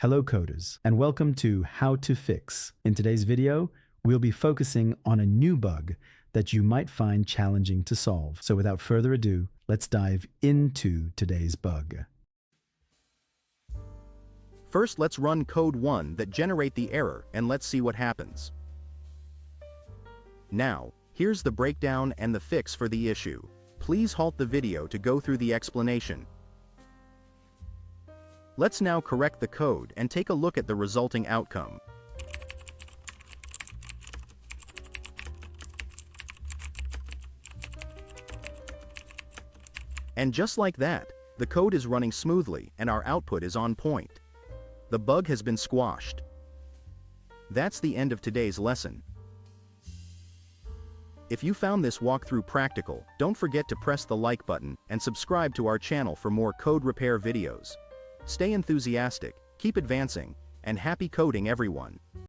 Hello coders, and welcome to How to Fix. In today's video, we'll be focusing on a new bug that you might find challenging to solve. So without further ado, let's dive into today's bug. First, let's run code 1 that generate the error and let's see what happens. Now, here's the breakdown and the fix for the issue. Please halt the video to go through the explanation. Let's now correct the code and take a look at the resulting outcome. And just like that, the code is running smoothly and our output is on point. The bug has been squashed. That's the end of today's lesson. If you found this walkthrough practical, don't forget to press the like button and subscribe to our channel for more code repair videos. Stay enthusiastic, keep advancing, and happy coding everyone.